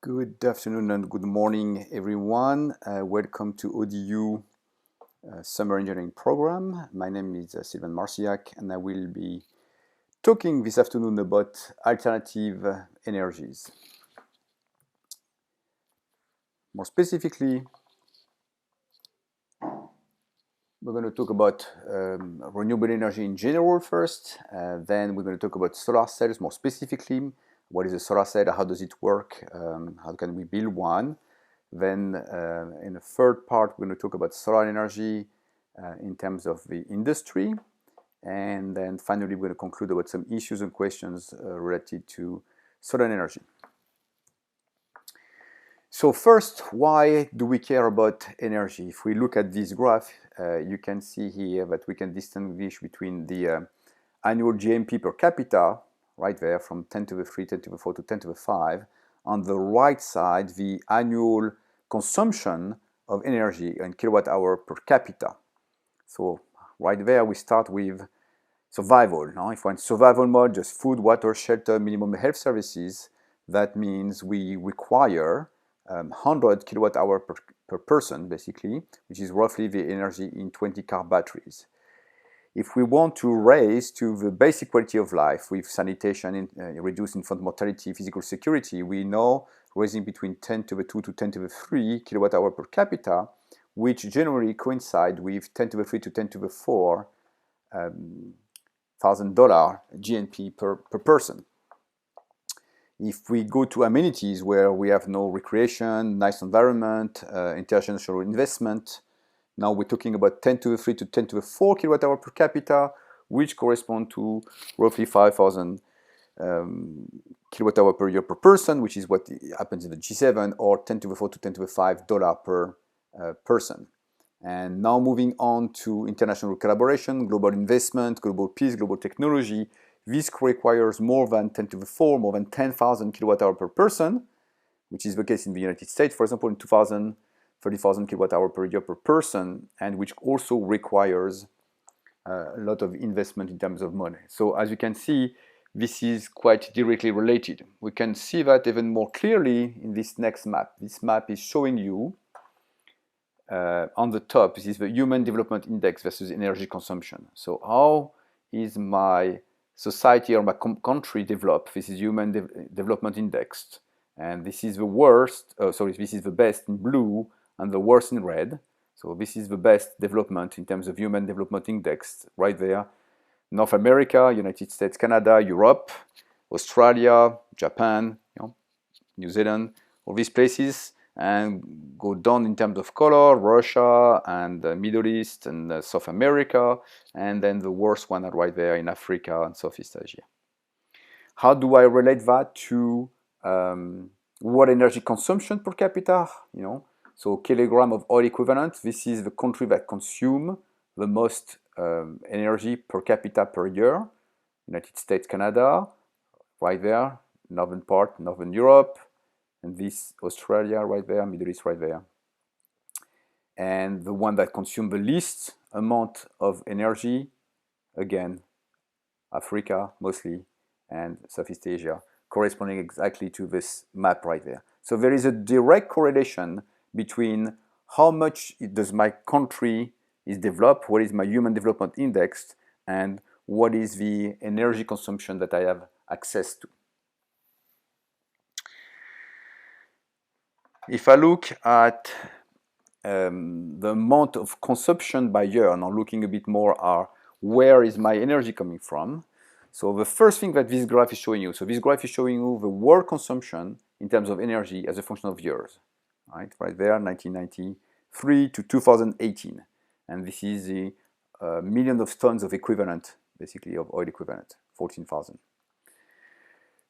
Good afternoon and good morning, everyone. Welcome to ODU Summer Engineering Program. My name is Sylvain Marciac, and I will be talking this afternoon about alternative energies. More specifically, we're going to talk about renewable energy in general first. Then we're going to talk about solar cells more specifically. What is a solar cell? How does it work? How can we build one? Then in the third part, we're going to talk about solar energy in terms of the industry. And then finally, we're going to conclude about some issues and questions related to solar energy. So first, why do we care about energy? If we look at this graph, you can see here that we can distinguish between the annual GMP per capita, right there, from 10 to the 3, 10 to the 4 to 10 to the 5. On the right side, the annual consumption of energy in kilowatt hour per capita. So right there, we start with survival. Now, if we're in survival mode, just food, water, shelter, minimum health services, that means we require 100 kilowatt hour per person, basically, which is roughly the energy in 20 car batteries. If we want to raise to the basic quality of life with sanitation, reduce infant mortality, physical security, we know raising between 10 to the 2 to 10 to the 3 kilowatt hour per capita, which generally coincide with 10 to the 3 to 10 to the 4 $1,000 GNP per person. If we go to amenities where we have no recreation, nice environment, international investment, now we're talking about 10 to the 3 to 10 to the 4 kilowatt hour per capita, which correspond to roughly 5,000 kilowatt hour per year per person, which is what happens in the G7, or 10 to the 4 to 10 to the 5 dollar per person. And now moving on to international collaboration, global investment, global peace, global technology. This requires more than 10 to the 4, more than 10,000 kilowatt hour per person, which is the case in the United States, for example, in 2000, 30,000 kilowatt hour per year per person, and which also requires a lot of investment in terms of money. So as you can see, this is quite directly related. We can see that even more clearly in this next map. This map is showing you on the top, this is the Human Development Index versus energy consumption. So how is my society or my country developed? This is Human Development Index. And this is the worst, this is the best in blue and the worst in red. So this is the best development in terms of Human Development Index right there. North America, United States, Canada, Europe, Australia, Japan, New Zealand, all these places, and go down in terms of color, Russia and the Middle East and South America, and then the worst one are right there in Africa and Southeast Asia. How do I relate that to what energy consumption per capita? So kilogram of oil equivalent, this is the country that consume the most energy per capita per year. United States, Canada, right there, northern part, Northern Europe, and this Australia right there, Middle East right there. And the one that consume the least amount of energy, again, Africa mostly, and Southeast Asia, corresponding exactly to this map right there. So there is a direct correlation between how much does my country is developed, what is my Human Development Index, and what is the energy consumption that I have access to. If I look at the amount of consumption by year, now looking a bit more at where is my energy coming from. So the first thing that this graph is showing you, so this graph is showing you the world consumption in terms of energy as a function of years, right there, 1993 to 2018. And this is the million of tons of equivalent, basically, of oil equivalent, 14,000.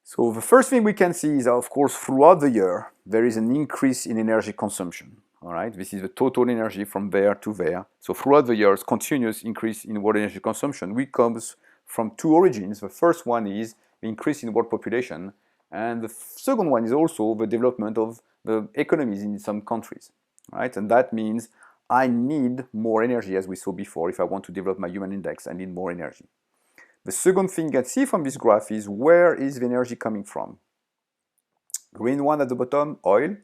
So the first thing we can see is, of course, throughout the year, there is an increase in energy consumption. All right, this is the total energy from there to there. So throughout the years, continuous increase in world energy consumption, which comes from two origins. The first one is the increase in world population, and the second one is also the development of the economies in some countries. Right, and that means I need more energy, as we saw before. If I want to develop my human index, I need more energy. The second thing you can see from this graph is where is the energy coming from? Green one at the bottom, oil.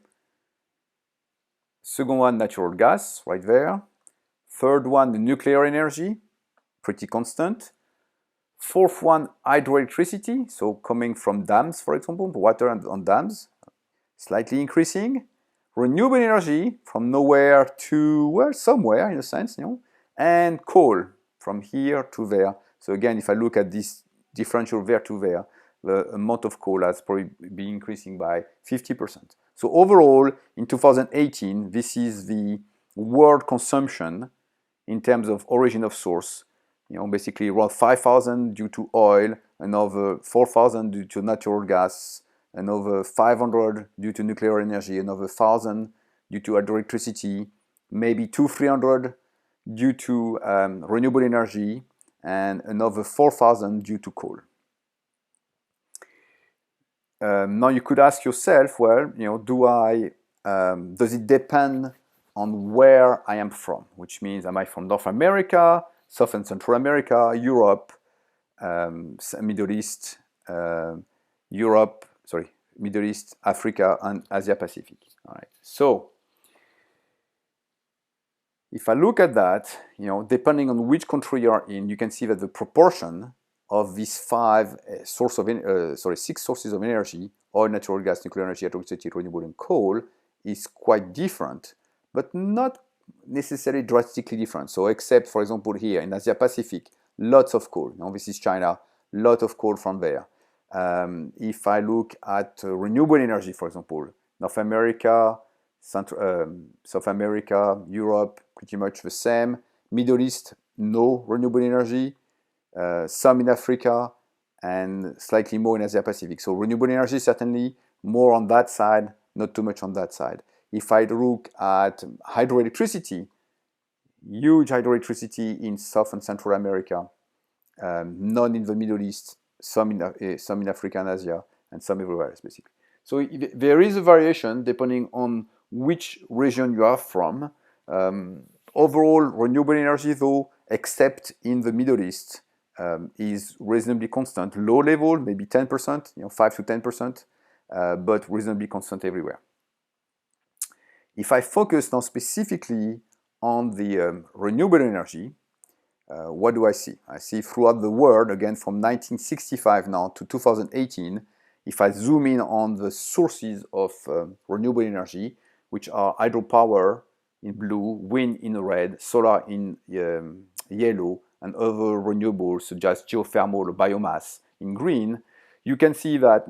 Second one, natural gas, right there. Third one, the nuclear energy, pretty constant. Fourth one, hydroelectricity, so coming from dams, for example, water on dams, slightly increasing. Renewable energy, from nowhere to, well, somewhere in a sense, you know. And coal, from here to there. So again, if I look at this differential there to there, the amount of coal has probably been increasing by 50%. So overall, in 2018, this is the world consumption in terms of origin of source. You know, basically around 5,000 due to oil, another 4,000 due to natural gas, another 500 due to nuclear energy, another 1,000 due to hydroelectricity, maybe 200-300 due to renewable energy, and another 4,000 due to coal. Now you could ask yourself, well, you know, does it depend on where I am from? Which means, am I from North America, South and Central America, Europe, Middle East, Middle East, Africa, and Asia Pacific. All right. So if I look at that, you know, depending on which country you are in, you can see that the proportion of these six sources of energy, oil, natural gas, nuclear energy, hydroelectricity, renewable, and coal, is quite different, but not necessarily drastically different. So except, for example, here in Asia Pacific, lots of coal. Now this is China, lot of coal from there. If I look at renewable energy, for example, North America, South America, Europe, pretty much the same. Middle East, no renewable energy. Some in Africa, and slightly more in Asia Pacific. So renewable energy certainly more on that side, not too much on that side. If I look at hydroelectricity, huge hydroelectricity in South and Central America, none in the Middle East, some in Africa and Asia, and some everywhere else, basically. So there is a variation depending on which region you are from. Overall, renewable energy, though, except in the Middle East, is reasonably constant. Low level, maybe 10%, 5 to 10%, but reasonably constant everywhere. If I focus now specifically on the renewable energy, what do I see? I see throughout the world, again from 1965 now to 2018, if I zoom in on the sources of renewable energy, which are hydropower in blue, wind in red, solar in yellow, and other renewables such as geothermal or biomass in green, you can see that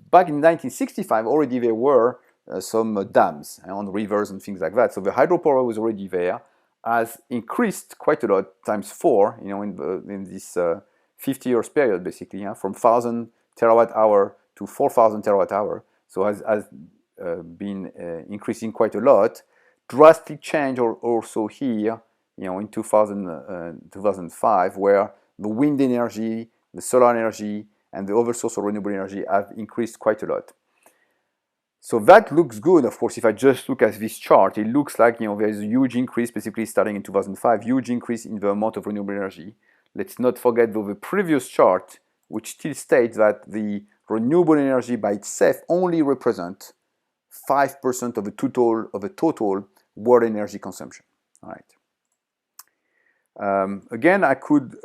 back in 1965 already there were some dams on rivers and things like that. So the hydropower was already there, has increased quite a lot, times 4, in this 50 years period, basically, from 1,000 terawatt hour to 4,000 terawatt hour. So has been increasing quite a lot. Drastic change also here, in 2005, where the wind energy, the solar energy, and the other source of renewable energy have increased quite a lot. So that looks good, of course. If I just look at this chart, it looks like there's a huge increase, basically starting in 2005, huge increase in the amount of renewable energy. Let's not forget, though, the previous chart, which still states that the renewable energy by itself only represents 5% of the total world energy consumption. All right. Again, I could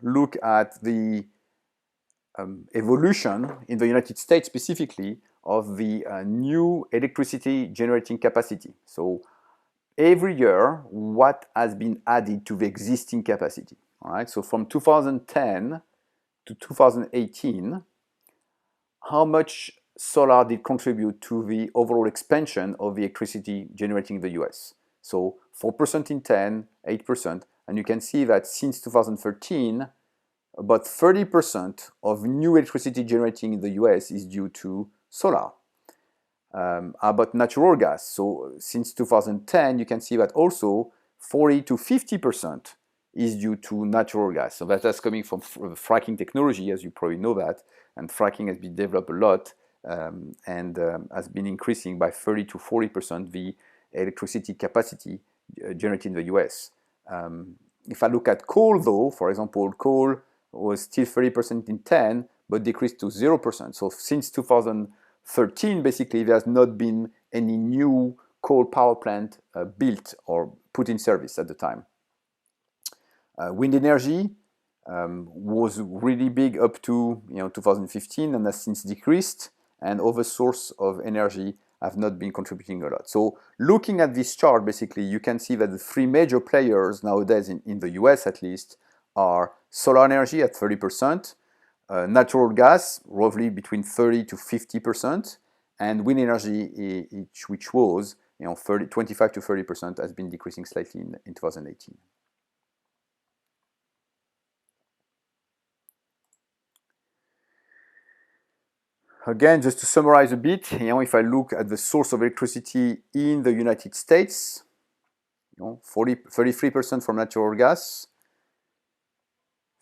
look at the evolution in the United States specifically of the new electricity generating capacity. So every year, what has been added to the existing capacity. All right. So from 2010 to 2018, how much solar did contribute to the overall expansion of the electricity generating in the US? So 4% in 10, 8%, and you can see that since 2013, about 30% of new electricity generating in the US is due to solar. About natural gas, so since 2010, you can see that also 40 to 50% is due to natural gas. So that's coming from fracking technology, as you probably know that, and fracking has been developed a lot and has been increasing by 30 to 40% the electricity capacity generated in the US. If I look at coal, though, for example, coal was still 30% in 10, but decreased to 0%. So since 2005, 2013, basically, there has not been any new coal power plant built or put in service at the time. Wind energy was really big up to 2015 and has since decreased, and other sources of energy have not been contributing a lot. So looking at this chart, basically, you can see that the three major players nowadays in the US at least are solar energy at 30%, natural gas roughly between 30 to 50%, and wind energy, which was 25 to 30%, has been decreasing slightly in 2018. Again, just to summarize a bit, if I look at the source of electricity in the United States, 33% from natural gas,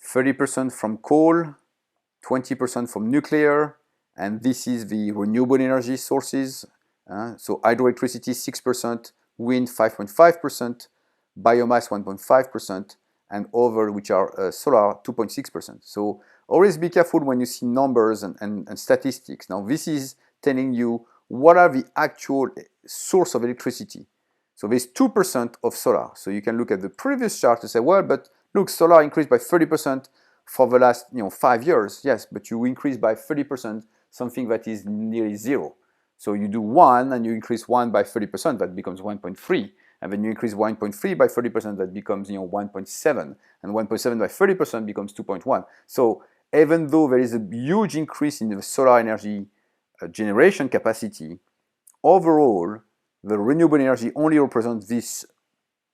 30% from coal, 20% from nuclear, and this is the renewable energy sources. So hydroelectricity 6%, wind 5.5%, biomass 1.5%, and other, which are solar, 2.6%. So always be careful when you see numbers and statistics. Now this is telling you what are the actual source of electricity. So there's 2% of solar. So you can look at the previous chart to say, well, but look, solar increased by 30% for the last 5 years. Yes, but you increase by 30% something that is nearly zero. So you do 1 and you increase 1 by 30%, that becomes 1.3. And then you increase 1.3 by 30%, that becomes 1.7. And 1.7 by 30% becomes 2.1. So even though there is a huge increase in the solar energy generation capacity, overall, the renewable energy only represents this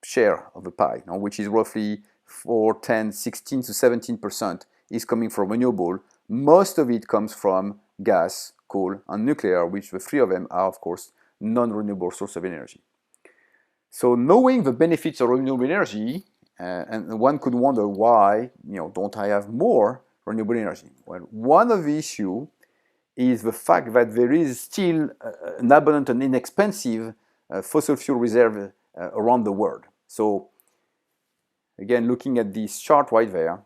share of the pie, which is roughly 4, 10, 16 to 17% is coming from renewable. Most of it comes from gas, coal, and nuclear, which the three of them are, of course, non-renewable source of energy. So knowing the benefits of renewable energy, and one could wonder why, don't I have more renewable energy? Well, one of the issues is the fact that there is still an abundant and inexpensive fossil fuel reserve around the world. So again, looking at this chart right there,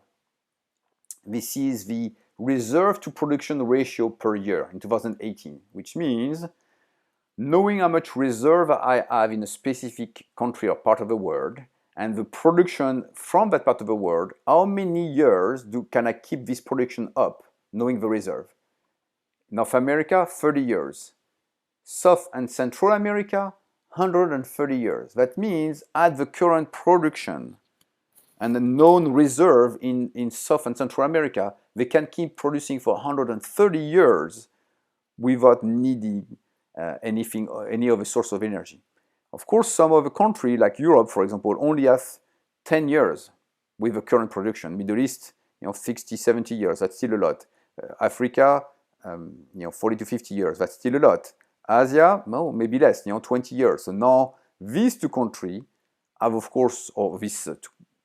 this is the reserve to production ratio per year in 2018, which means knowing how much reserve I have in a specific country or part of the world, and the production from that part of the world, how many years can I keep this production up, knowing the reserve? North America, 30 years. South and Central America, 130 years. That means at the current production and the known reserve in South and Central America, they can keep producing for 130 years without needing any other source of energy. Of course, some of the countries, like Europe, for example, only have 10 years with the current production. Middle East, 60, 70 years, that's still a lot. Africa, 40 to 50 years, that's still a lot. Asia, no, maybe less, 20 years. So now these two countries have, of course, or this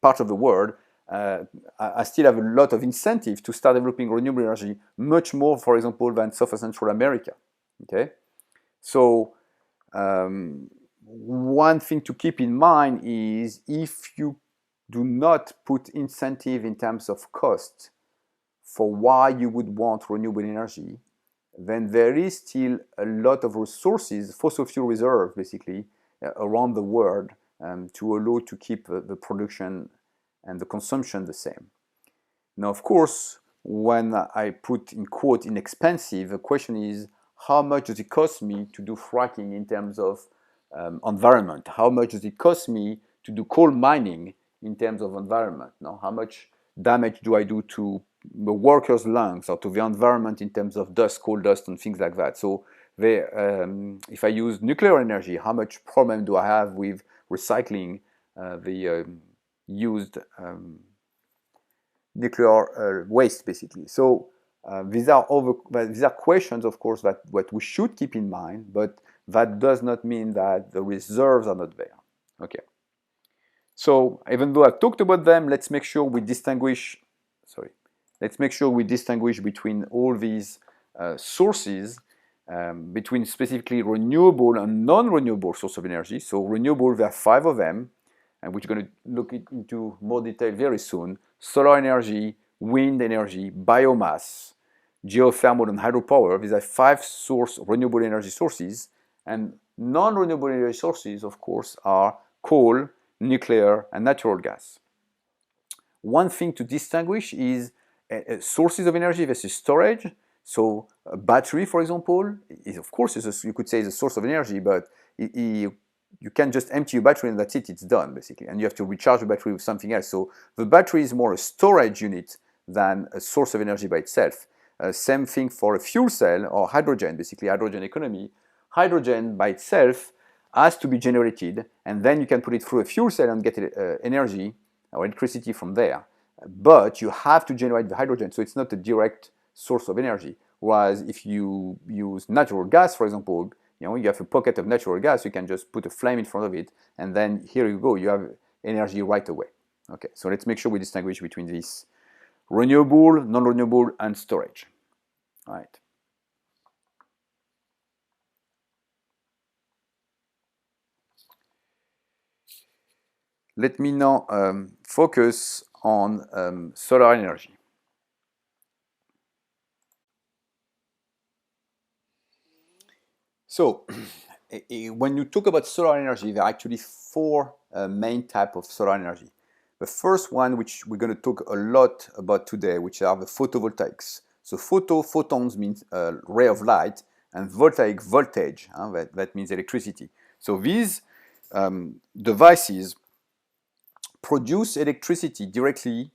part of the world, I still have a lot of incentive to start developing renewable energy, much more, for example, than South and Central America. Okay, so one thing to keep in mind is if you do not put incentive in terms of cost for why you would want renewable energy, then there is still a lot of resources, fossil fuel reserve, basically, around the world to allow to keep the production and the consumption the same. Now, of course, when I put in quote inexpensive, the question is how much does it cost me to do fracking in terms of environment? How much does it cost me to do coal mining in terms of environment? Now, how much damage do I do to the workers' lungs or to the environment in terms of dust, coal dust, and things like that? So if I use nuclear energy, how much problem do I have with recycling the used nuclear waste, basically? So these are questions, of course, that what we should keep in mind, but that does not mean that the reserves are not there. Okay. So even though I've talked about them, let's make sure we distinguish. Let's make sure we distinguish between all these sources, between specifically renewable and non-renewable source of energy. So renewable, there are 5 of them, and we're going to look into more detail very soon. Solar energy, wind energy, biomass, geothermal, and hydropower. These are 5 renewable energy sources, and non-renewable energy sources, of course, are coal, nuclear, and natural gas. One thing to distinguish is sources of energy versus storage. So a battery, for example, is of course you could say is a source of energy, but you can just empty your battery and that's it, it's done basically. And you have to recharge the battery with something else. So the battery is more a storage unit than a source of energy by itself. Same thing for a fuel cell or hydrogen, basically hydrogen economy. Hydrogen by itself has to be generated, and then you can put it through a fuel cell and get energy or electricity from there. But you have to generate the hydrogen, so it's not a direct source of energy. Whereas if you use natural gas, for example, you have a pocket of natural gas, you can just put a flame in front of it, and then here you go, you have energy right away. Okay, so let's make sure we distinguish between these renewable, non-renewable, and storage. All right. Let me now focus on solar energy. So, when you talk about solar energy, there are actually 4 main types of solar energy. The first one, which we're going to talk a lot about today, which are the photovoltaics. So photons means ray of light, and voltaic, voltage, that means electricity. So these devices produce electricity directly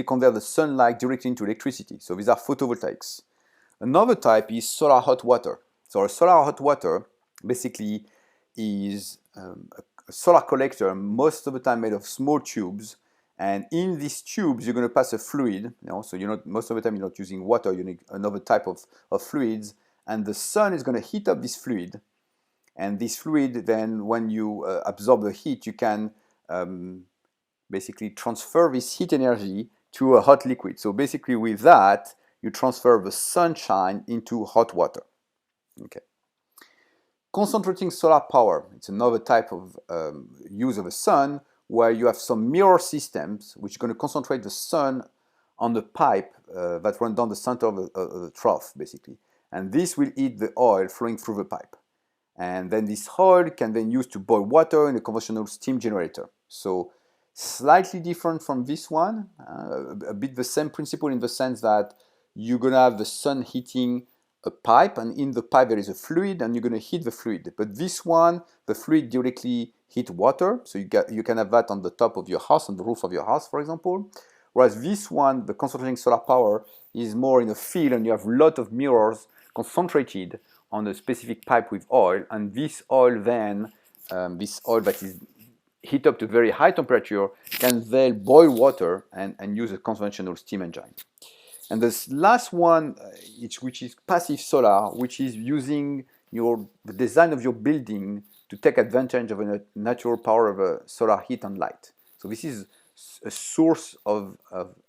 convert the sunlight directly into electricity. So these are photovoltaics. Another type is solar hot water. So a solar hot water basically is a solar collector, most of the time made of small tubes, and in these tubes you're going to pass a fluid. So most of the time you're not using water, you need another type of fluids, and the sun is going to heat up this fluid, and this fluid then, when you absorb the heat, you can basically transfer this heat energy to a hot liquid. So basically with that, you transfer the sunshine into hot water. Okay. Concentrating solar power, it's another type of use of the sun, where you have some mirror systems which are going to concentrate the sun on the pipe that runs down the center of the trough, basically. And this will heat the oil flowing through the pipe. And then this oil can then use to boil water in a conventional steam generator. So slightly different from this one, a bit the same principle in the sense that you're going to have the sun heating a pipe, and in the pipe there is a fluid, and you're going to heat the fluid. But this one, the fluid directly heat water, so you can have that on the top of your house, on the roof of your house, for example. Whereas this one, the concentrating solar power, is more in a field, and you have a lot of mirrors concentrated on a specific pipe with oil, and this oil then, this oil that is heat up to very high temperature, can then boil water and use a conventional steam engine. And this last one, which is passive solar, which is using the design of your building to take advantage of a natural power of solar heat and light. So this is a source of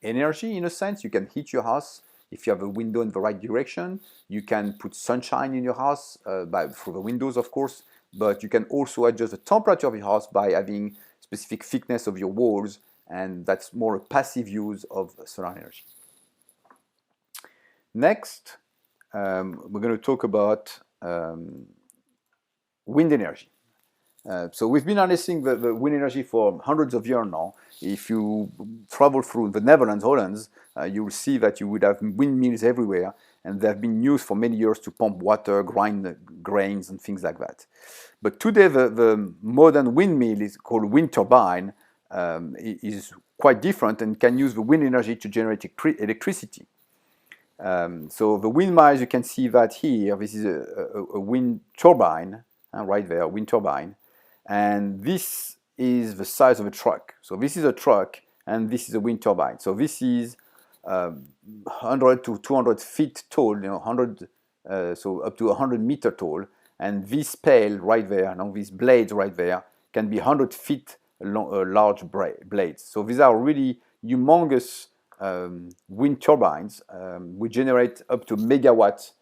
energy in a sense. You can heat your house if you have a window in the right direction. You can put sunshine in your house through the windows, of course, but you can also adjust the temperature of your house by having specific thickness of your walls, and that's more a passive use of solar energy. Next, we're going to talk about wind energy. So we've been harnessing the wind energy for hundreds of years now. If you travel through the Netherlands, Holland, you will see that you would have windmills everywhere, and they have been used for many years to pump water, grind grains, and things like that. But today, the modern windmill is called wind turbine, is quite different and can use the wind energy to generate electricity. So the windmills, you can see that here, this is a wind turbine, right there, wind turbine. And this is the size of a truck. So this is a truck, and this is a wind turbine. So this is 100 to 200 feet tall, so up to 100 meter tall. And this pail right there, these blades right there, can be 100 feet large blades. So these are really humongous wind turbines. We generate up to megawatts,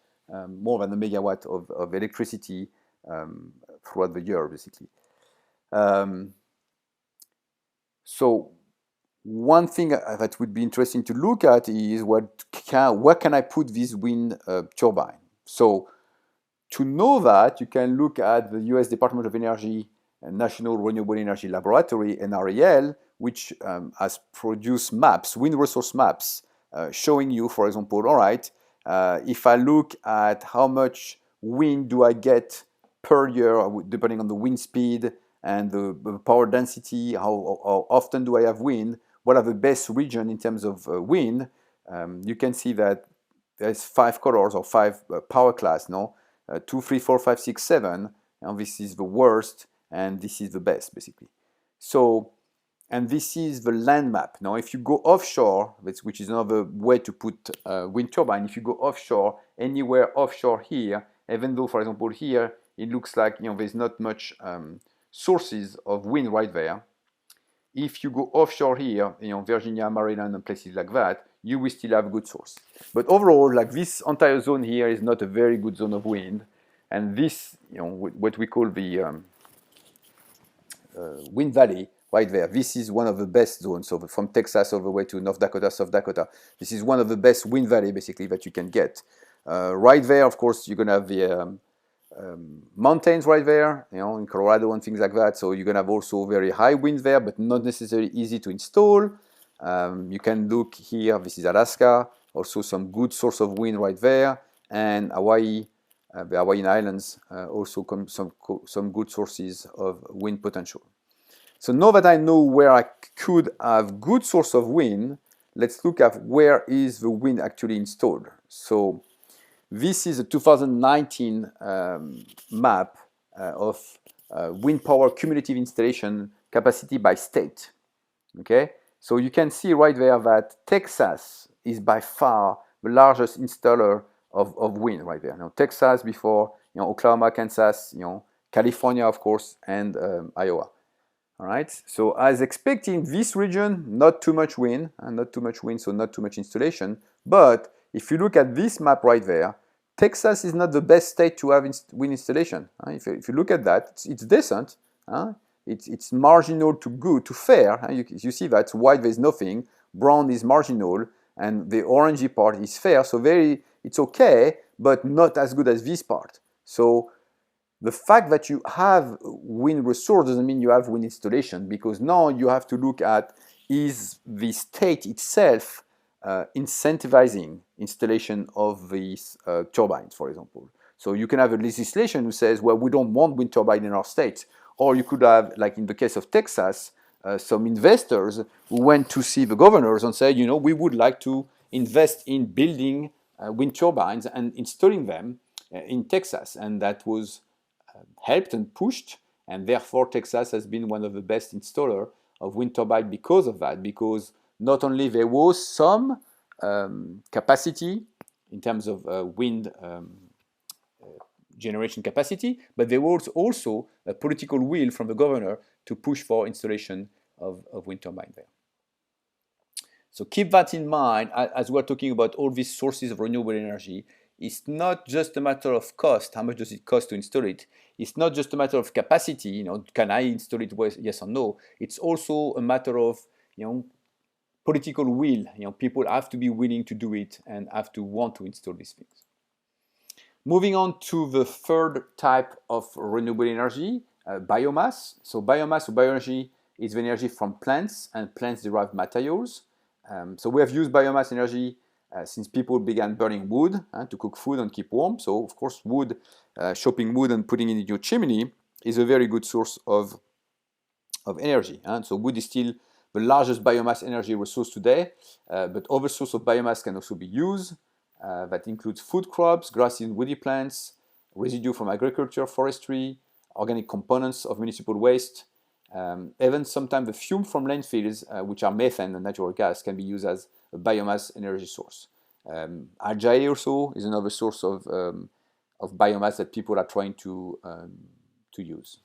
more than a megawatt of electricity throughout the year, basically. So one thing that would be interesting to look at is where can I put this wind turbine? So to know that, you can look at the US Department of Energy National Renewable Energy Laboratory, NREL, which has produced maps, wind resource maps, showing you, for example, all right, if I look at how much wind do I get per year, depending on the wind speed and the power density, how often do I have wind, what are the best region in terms of wind, you can see that there's 5 colors or 5 power class, no? 2, 3, 4, 5, 6, 7, and this is the worst, and this is the best, basically. So, and this is the land map. Now, if you go offshore, which is another way to put wind turbine, if you go offshore, anywhere offshore here, even though, for example, here, it looks like, there's not much sources of wind right there. If you go offshore here, Virginia, Maryland, and places like that, you will still have a good source. But overall, like this entire zone here is not a very good zone of wind. And this, what we call the wind valley right there, this is one of the best zones. So from Texas all the way to North Dakota, South Dakota, this is one of the best wind valley, basically, that you can get. Right there, of course, you're going to have the mountains right there, in Colorado and things like that. So you're going to have also very high winds there, but not necessarily easy to install. You can look here, this is Alaska, also some good source of wind right there, and Hawaii, the Hawaiian Islands, also some good sources of wind potential. So now that I know where I could have good source of wind, let's look at where is the wind actually installed. So this is a 2019 map of wind power cumulative installation capacity by state. Okay, so you can see right there that Texas is by far the largest installer of wind right there. Now, Texas before, Oklahoma, Kansas, California, of course, and Iowa. All right, so as expected in this region, not too much wind, so not too much installation. But if you look at this map right there, Texas is not the best state to have wind installation. If you look at that, it's decent. It's marginal to good, to fair. You see that white there's nothing, brown is marginal, and the orangey part is fair. So it's okay, but not as good as this part. So the fact that you have wind resource doesn't mean you have wind installation, because now you have to look at, is the state itself incentivizing installation of these turbines, for example. So you can have a legislation who says, well, we don't want wind turbine in our state. Or you could have, like in the case of Texas, some investors who went to see the governors and said, we would like to invest in building wind turbines and installing them in Texas. And that was helped and pushed, and therefore Texas has been one of the best installer of wind turbine because of that, because not only there was some capacity in terms of wind generation capacity, but there was also a political will from the governor to push for installation of wind turbine there. So keep that in mind as we're talking about all these sources of renewable energy. It's not just a matter of cost, how much does it cost to install it? It's not just a matter of capacity, can I install it, yes or no? It's also a matter of, political will. People have to be willing to do it and have to want to install these things. Moving on to the third type of renewable energy, biomass. So biomass or bioenergy is the energy from plants and plant-derived materials. So we have used biomass energy since people began burning wood to cook food and keep warm. So of course, wood, chopping wood and putting it in your chimney is a very good source of energy. So wood is still the largest biomass energy resource today, but other sources of biomass can also be used. That includes food crops, grasses and woody plants, residue from agriculture, forestry, organic components of municipal waste. Even sometimes the fume from landfills, which are methane and natural gas, can be used as a biomass energy source. Algae also is another source of biomass that people are trying to use.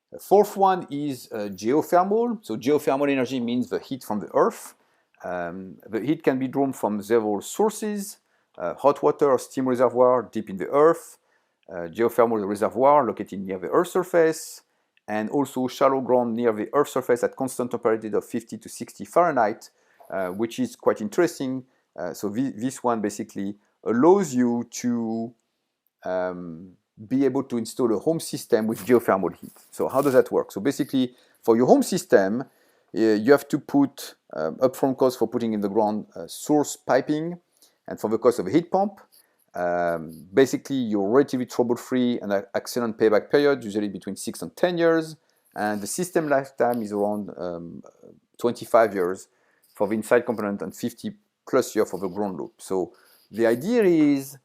The fourth one is geothermal. So geothermal energy means the heat from the earth. The heat can be drawn from several sources, hot water or steam reservoir deep in the earth, geothermal reservoir located near the earth's surface, and also shallow ground near the Earth's surface at constant temperature of 50 to 60 Fahrenheit, which is quite interesting. So this one basically allows you to be able to install a home system with geothermal heat. So how does that work? So basically, for your home system, you have to put upfront cost for putting in the ground source piping, and for the cost of a heat pump. Basically, you're relatively trouble-free and excellent payback period, usually between 6 and 10 years, and the system lifetime is around 25 years for the inside component and 50 plus years for the ground loop. So the idea is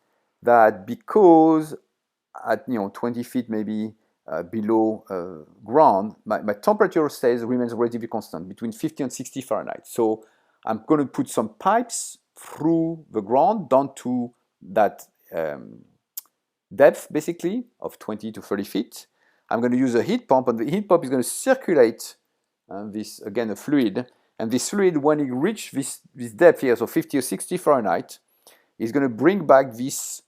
that because at 20 feet maybe below ground, my temperature remains relatively constant between 50 and 60 Fahrenheit. So I'm going to put some pipes through the ground down to that depth basically of 20 to 30 feet. I'm going to use a heat pump, and the heat pump is going to circulate this, again, a fluid, and this fluid, when it reaches this depth here, so 50 or 60 Fahrenheit, is going to bring back this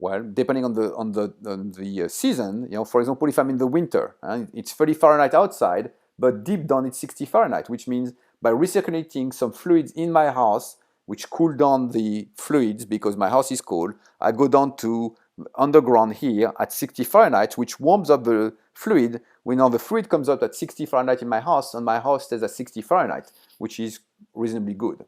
well, depending on the season, for example, if I'm in the winter, it's 30 Fahrenheit outside, but deep down it's 60 Fahrenheit, which means by recirculating some fluids in my house, which cool down the fluids because my house is cold, I go down to underground here at 60 Fahrenheit, which warms up the fluid. We know the fluid comes up at 60 Fahrenheit in my house, and my house stays at 60 Fahrenheit, which is reasonably good.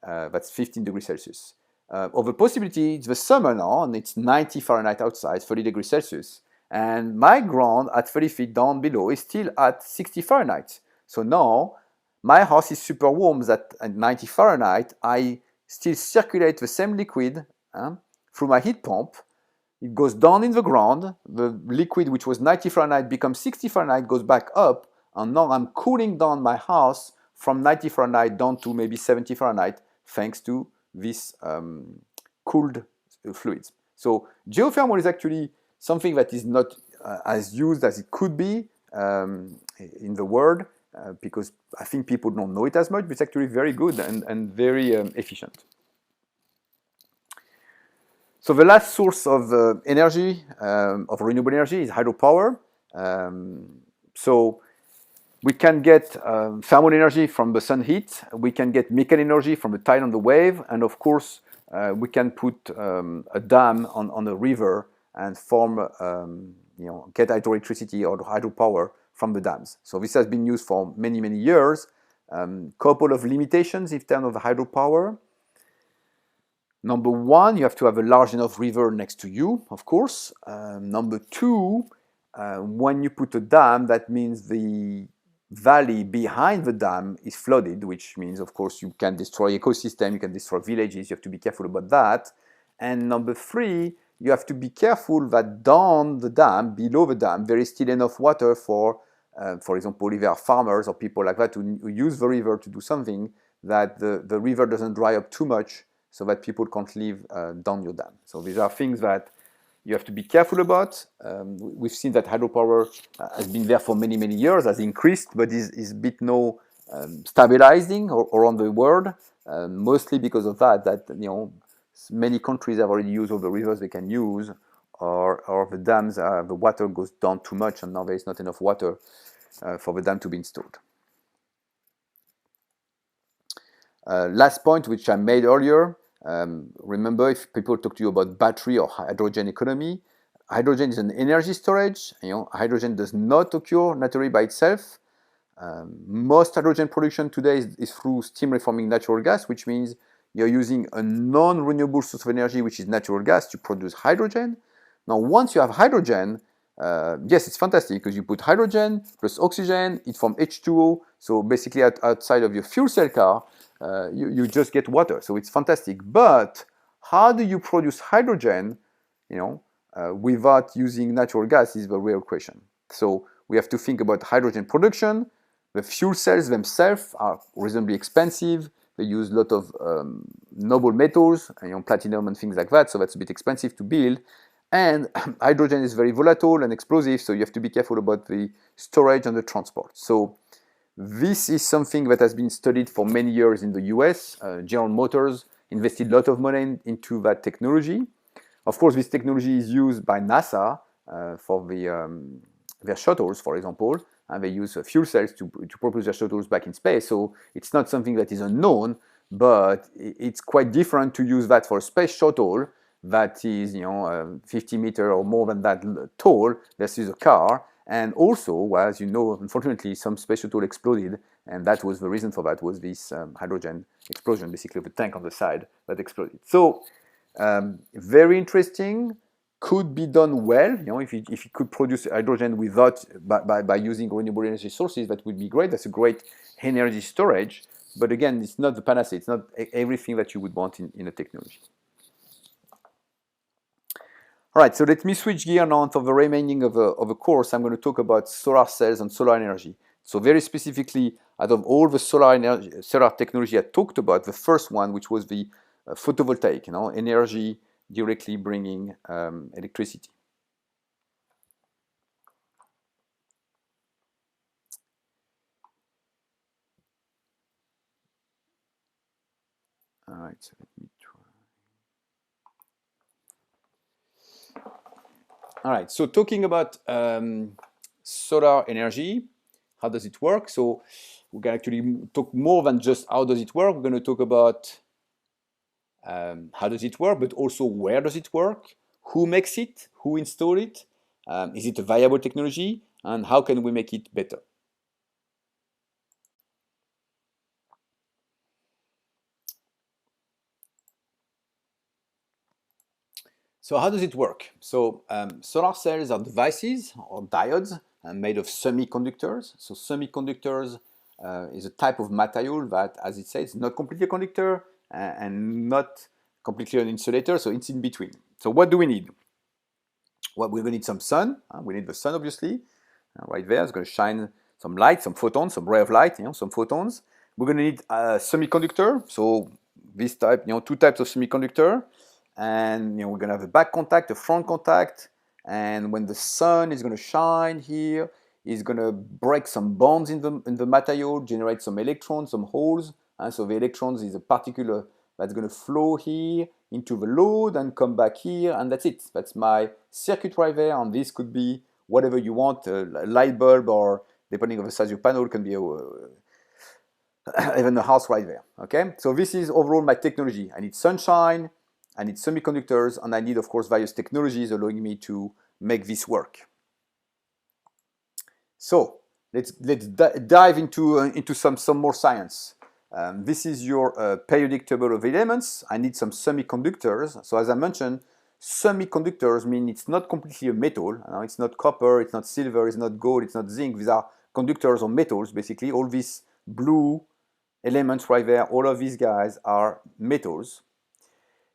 That's 15 degrees Celsius. Of a possibility, it's the summer now, and it's 90 Fahrenheit outside, 30 degrees Celsius. And my ground at 30 feet down below is still at 60 Fahrenheit. So now, my house is super warm at 90 Fahrenheit. I still circulate the same liquid through my heat pump. It goes down in the ground. The liquid, which was 90 Fahrenheit, becomes 60 Fahrenheit, goes back up. And now I'm cooling down my house from 90 Fahrenheit down to maybe 70 Fahrenheit, thanks to this cooled fluids. So geothermal is actually something that is not as used as it could be in the world, because I think people don't know it as much, but it's actually very good and very efficient. So the last source of energy, of renewable energy, is hydropower. So we can get thermal energy from the sun heat, we can get mechanical energy from the tide on the wave, and of course we can put a dam on a river and form, get hydroelectricity or hydropower from the dams. So this has been used for many, many years. Couple of limitations in terms of hydropower. Number one, you have to have a large enough river next to you, of course. Number two, when you put a dam, that means the valley behind the dam is flooded, which means, of course, you can destroy ecosystem, you can destroy villages, you have to be careful about that. And number three, you have to be careful that down the dam, below the dam, there is still enough water for example, if there are farmers or people like that who use the river to do something, that the river doesn't dry up too much so that people can't live down your dam. So these are things that you have to be careful about. We've seen that hydropower has been there for many, many years, has increased, but is a bit now stabilizing around the world, mostly because of that many countries have already used all the rivers they can use, or the dams, the water goes down too much, and now there is not enough water for the dam to be installed. Last point, which I made earlier, remember, if people talk to you about battery or hydrogen economy, hydrogen is an energy storage. Hydrogen does not occur naturally by itself. Most hydrogen production today is through steam reforming natural gas, which means you're using a non-renewable source of energy, which is natural gas, to produce hydrogen. Now, once you have hydrogen, yes, it's fantastic because you put hydrogen plus oxygen, it forms H2O. So basically, outside of your fuel cell car, you just get water. So it's fantastic. But how do you produce hydrogen, without using natural gas is the real question. So we have to think about hydrogen production. The fuel cells themselves are reasonably expensive. They use a lot of noble metals, platinum and things like that. So that's a bit expensive to build. And hydrogen is very volatile and explosive, so you have to be careful about the storage and the transport. So this is something that has been studied for many years in the US. General Motors invested a lot of money into that technology. Of course, this technology is used by NASA for their shuttles, for example, and they use fuel cells to propulse their shuttles back in space. So it's not something that is unknown, but it's quite different to use that for a space shuttle that is, 50 meters or more than that tall versus a car. And also, as you know, unfortunately, some space shuttle exploded, and that was the reason for that, was this hydrogen explosion, basically, of the tank on the side that exploded. So very interesting. Could be done well, if it could produce hydrogen without by using renewable energy sources, that would be great. That's a great energy storage. But again, it's not the panacea. It's not everything that you would want in a technology. All right, so let me switch gear now for the remaining of the course. I'm going to talk about solar cells and solar energy. So very specifically, out of all the solar technology I talked about, the first one, which was the photovoltaic, energy directly bringing electricity. All right, so let me try. All right, so talking about solar energy, how does it work? So we can actually talk more than just how does it work. We're going to talk about how does it work, but also where does it work, who makes it, who installed it, is it a viable technology, and how can we make it better? So how does it work? So solar cells are devices or diodes made of semiconductors. So semiconductors is a type of material that, as it says, is not completely a conductor and not completely an insulator, so it's in between. So what do we need? Well, we're going to need some sun. We need the sun, obviously. Right there, it's going to shine some light, some photons, some ray of light, some photons. We're going to need a semiconductor. So this type, two types of semiconductor. And we're going to have a back contact, a front contact. And when the sun is going to shine here, it's going to break some bonds in the material, generate some electrons, some holes. And so the electrons is a particle that's going to flow here into the load and come back here, and that's it. That's my circuit right there, and this could be whatever you want, a light bulb, or depending on the size of your panel, it can be even a house right there, okay? So this is overall my technology. I need sunshine, I need semiconductors, and I need, of course, various technologies allowing me to make this work. So let's dive into some more science. This is your periodic table of elements. I need some semiconductors. So as I mentioned, semiconductors mean it's not completely a metal. It's not copper, it's not silver, it's not gold, it's not zinc. These are conductors or metals, basically. All these blue elements right there, all of these guys are metals.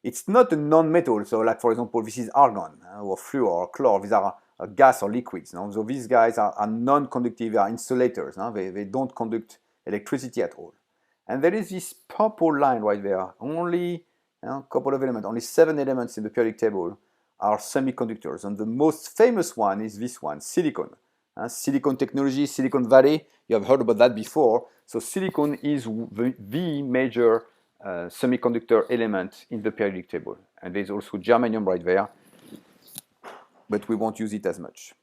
It's not a non-metal. So like, for example, this is argon or fluor or chlor. These are gas or liquids. So these guys are non-conductive, they are insulators. They don't conduct electricity at all. And there is this purple line right there, only a couple of elements, only 7 elements in the periodic table are semiconductors. And the most famous one is this one, silicon. Silicon technology, Silicon Valley, you have heard about that before. So silicon is the major semiconductor element in the periodic table. And there's also germanium right there, but we won't use it as much.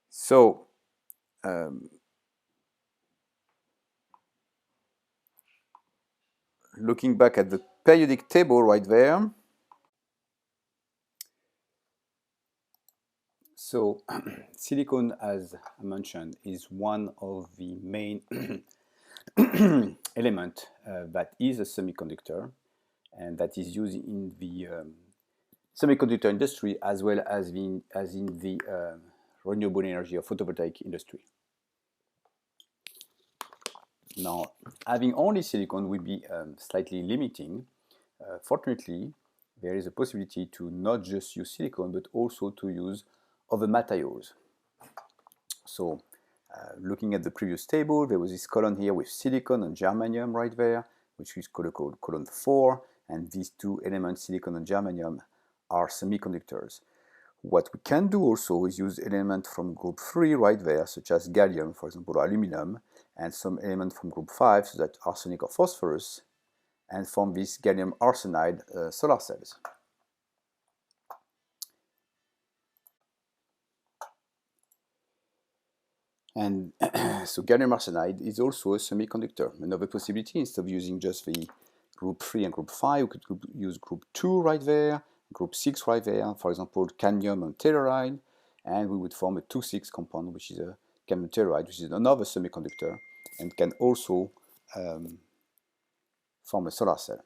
So, looking back at the periodic table right there. So silicon, as I mentioned, is one of the main element that is a semiconductor and that is used in the semiconductor industry as well as in the renewable energy or photovoltaic industry. Now, having only silicon would be slightly limiting. Fortunately, there is a possibility to not just use silicon, but also to use other materials. So, looking at the previous table, there was this column here with silicon and germanium right there, which is called column 4, and these two elements, silicon and germanium, are semiconductors. What we can do also is use elements from group 3 right there, such as gallium, for example, or aluminum, and some elements from group 5, such as arsenic or phosphorus, and form these gallium arsenide solar cells. And so gallium arsenide is also a semiconductor. Another possibility, instead of using just the group 3 and group 5, we could use group 2 right there, group 6 right there, for example, cadmium and telluride, and we would form a 2,6 compound, which is a cadmium telluride, which is another semiconductor, and can also form a solar cell.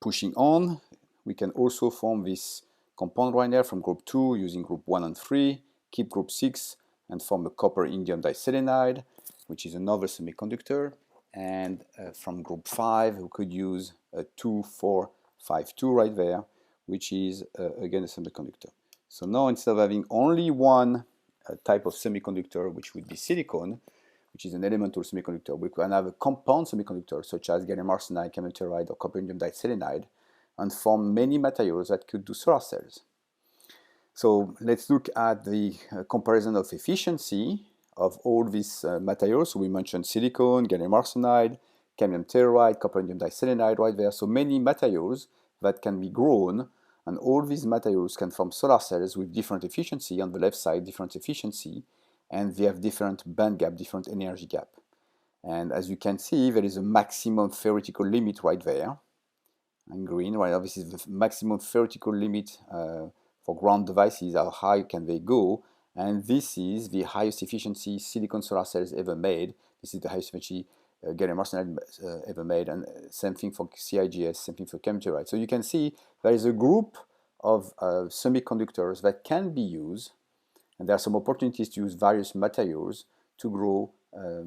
Pushing on, we can also form this compound right there from group 2 using group 1 and 3, keep group 6 and form a copper indium diselenide, which is another semiconductor. And from group 5, we could use a 2,4,5,2 right there, which is again a semiconductor. So now, instead of having only one type of semiconductor, which would be silicon, which is an elemental semiconductor, we can have a compound semiconductor such as gallium arsenide, cadmium telluride, or copper indium diselenide, and form many materials that could do solar cells. So let's look at the comparison of efficiency of all these materials. So we mentioned silicon, gallium arsenide, cadmium telluride, copper indium diselenide right there. So many materials that can be grown, and all these materials can form solar cells with different efficiency. On the left side, different efficiency, and they have different band gap, different energy gap. And as you can see, there is a maximum theoretical limit right there in green. Right now, this is the maximum theoretical limit for ground devices. How high can they go? And this is the highest efficiency silicon solar cells ever made. This is the highest efficiency gallium arsenide ever made, and same thing for CIGS, same thing for cadmium telluride. So you can see there is a group of semiconductors that can be used, and there are some opportunities to use various materials to grow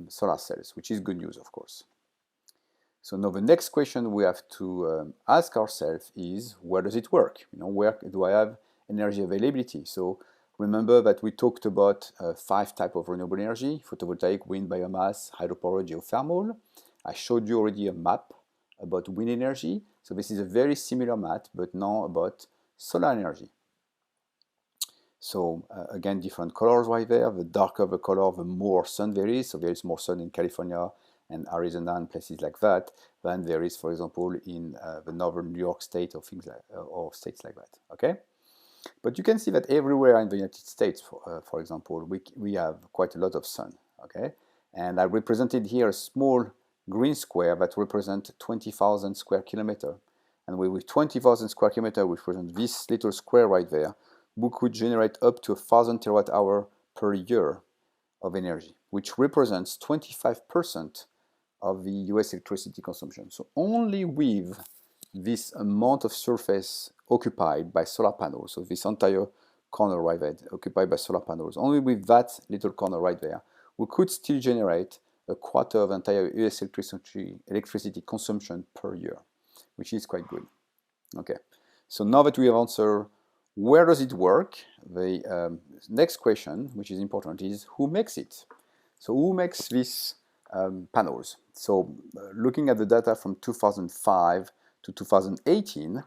solar cells, which is good news, of course. So now the next question we have to ask ourselves is, where does it work? Where do I have energy availability? So remember that we talked about 5 types of renewable energy: photovoltaic, wind, biomass, hydropower, geothermal. I showed you already a map about wind energy. So this is a very similar map, but now about solar energy. So again, different colors right there. The darker the color, the more sun there is. So there is more sun in California and Arizona and places like that than there is, for example, in the northern New York state or things like, or states like that. Okay, but you can see that everywhere in the United States, for example, we have quite a lot of sun. Okay, and I represented here a small green square that represents 20,000 square kilometers. And with 20,000 square kilometers, we represent this little square right there. We could generate up to 1,000 terawatt-hour per year of energy, which represents 25% of the US electricity consumption. So only with this amount of surface occupied by solar panels, so this entire corner right there occupied by solar panels, only with that little corner right there, we could still generate a quarter of the entire US electricity consumption per year, which is quite good. Okay, so now that we have answered where does it work, the next question, which is important, is who makes it? So who makes these panels? So looking at the data from 2005 to 2018,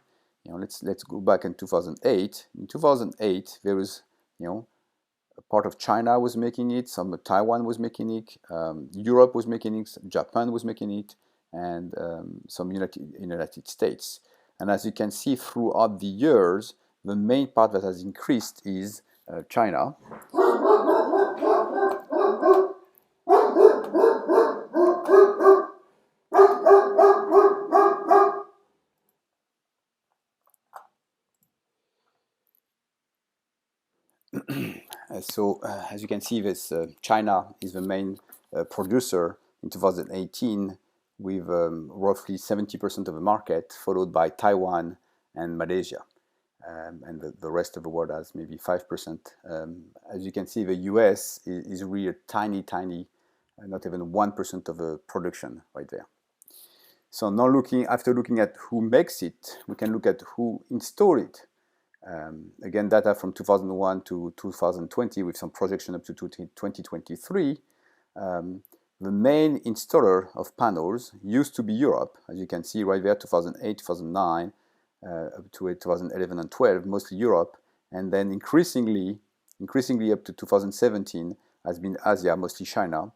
let's go back in 2008. In 2008, there was, a part of China was making it, some Taiwan was making it, Europe was making it, Japan was making it, and some United States. And as you can see throughout the years, the main part that has increased is China. So as you can see, this China is the main producer in 2018 with roughly 70% of the market, followed by Taiwan and Malaysia. And the rest of the world has maybe 5%. As you can see, the US is really a tiny, not even 1% of the production right there. So now after looking at who makes it, we can look at who installed it. Again, data from 2001 to 2020 with some projection up to 2023. The main installer of panels used to be Europe, as you can see right there, 2008, 2009, up to 2011 and 12, mostly Europe, and then increasingly up to 2017 has been Asia, mostly China,